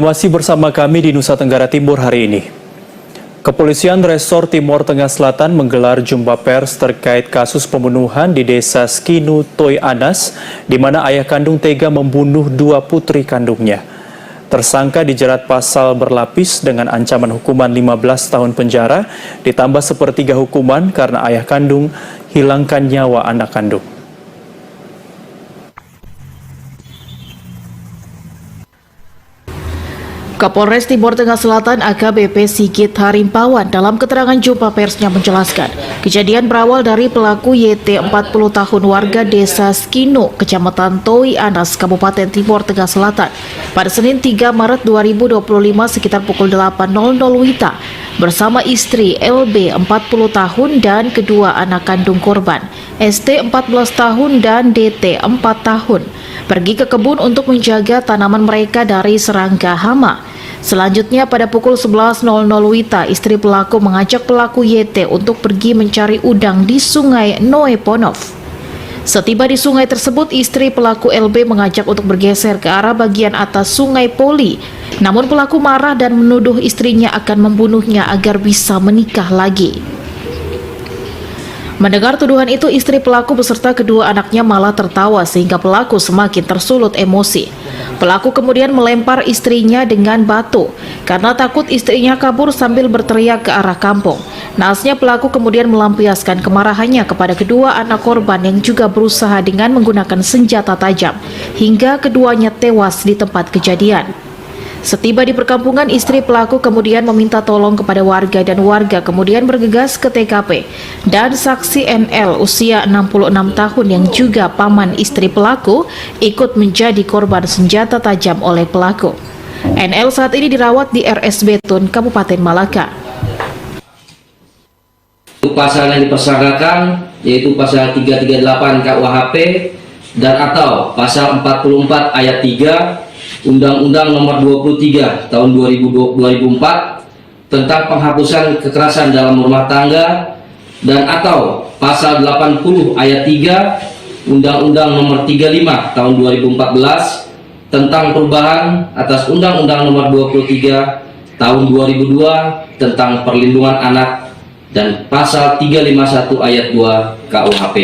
Masih bersama kami di Nusa Tenggara Timur hari ini. Kepolisian Resor Timur Tengah Selatan menggelar jumpa pers terkait kasus pembunuhan di Desa Skinu Toy Anas, di mana ayah kandung tega membunuh dua putri kandungnya. Tersangka dijerat pasal berlapis dengan ancaman hukuman 15 tahun penjara, ditambah sepertiga hukuman karena ayah kandung hilangkan nyawa anak kandung. Kapolres Timur Tengah Selatan AKBP Sigit Harimpawan dalam keterangan jumpa persnya menjelaskan, kejadian berawal dari pelaku YT 40 tahun warga Desa Skinu, Kecamatan Toy Anas, Kabupaten Timur Tengah Selatan, pada Senin 3 Maret 2025 sekitar pukul 8.00 WITA bersama istri LB 40 tahun dan kedua anak kandung korban, ST 14 tahun dan DT 4 tahun, pergi ke kebun untuk menjaga tanaman mereka dari serangga hama. Selanjutnya pada pukul 11.00 WITA, istri pelaku mengajak pelaku YT untuk pergi mencari udang di Sungai Noeponov. Setiba di sungai tersebut, istri pelaku LB mengajak untuk bergeser ke arah bagian atas Sungai Poli. Namun pelaku marah dan menuduh istrinya akan membunuhnya agar bisa menikah lagi. Mendengar tuduhan itu, istri pelaku beserta kedua anaknya malah tertawa sehingga pelaku semakin tersulut emosi. Pelaku kemudian melempar istrinya dengan batu karena takut istrinya kabur sambil berteriak ke arah kampung. Naasnya pelaku kemudian melampiaskan kemarahannya kepada kedua anak korban yang juga berusaha dengan menggunakan senjata tajam hingga keduanya tewas di tempat kejadian. Setiba di perkampungan, istri pelaku kemudian meminta tolong kepada warga dan warga kemudian bergegas ke TKP. Dan saksi NL usia 66 tahun yang juga paman istri pelaku ikut menjadi korban senjata tajam oleh pelaku. NL saat ini dirawat di RSB Tun, Kabupaten Malaka. Pasal yang dipersangkakan yaitu pasal 338 KUHP dan atau pasal 44 ayat 3 Undang-Undang Nomor 23 Tahun 2004 tentang penghapusan kekerasan dalam rumah tangga dan atau pasal 80 ayat 3 Undang-Undang Nomor 35 Tahun 2014 tentang perubahan atas Undang-Undang Nomor 23 Tahun 2002 tentang perlindungan anak dan pasal 351 ayat 2 KUHP.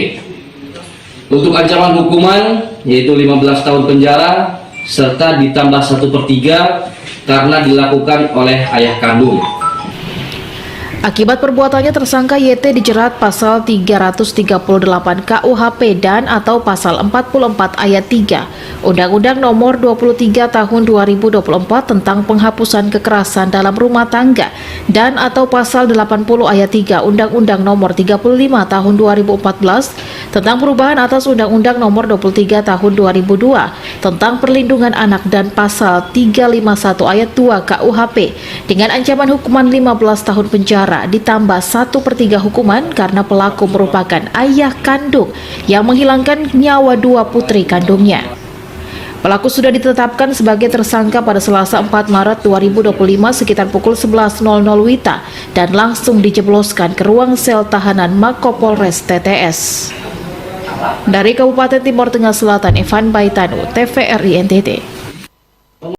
Untuk ancaman hukuman yaitu 15 tahun penjara serta ditambah 1/3 karena dilakukan oleh ayah kandung. Akibat perbuatannya, tersangka YT dijerat pasal 338 KUHP dan atau pasal 44 ayat 3 Undang-Undang Nomor 23 Tahun 2024 tentang penghapusan kekerasan dalam rumah tangga dan atau pasal 80 ayat 3 Undang-Undang Nomor 35 Tahun 2014 tentang perubahan atas Undang-Undang Nomor 23 Tahun 2002 tentang perlindungan anak dan pasal 351 ayat 2 KUHP dengan ancaman hukuman 15 tahun penjara ditambah 1/3 hukuman karena pelaku merupakan ayah kandung yang menghilangkan nyawa dua putri kandungnya. Pelaku sudah ditetapkan sebagai tersangka pada Selasa 4 Maret 2025 sekitar pukul 11.00 WITA dan langsung dijebloskan ke ruang sel tahanan Makopolres TTS. Dari Kabupaten Timur Tengah Selatan, Evan Baitanu, TVRI NTT.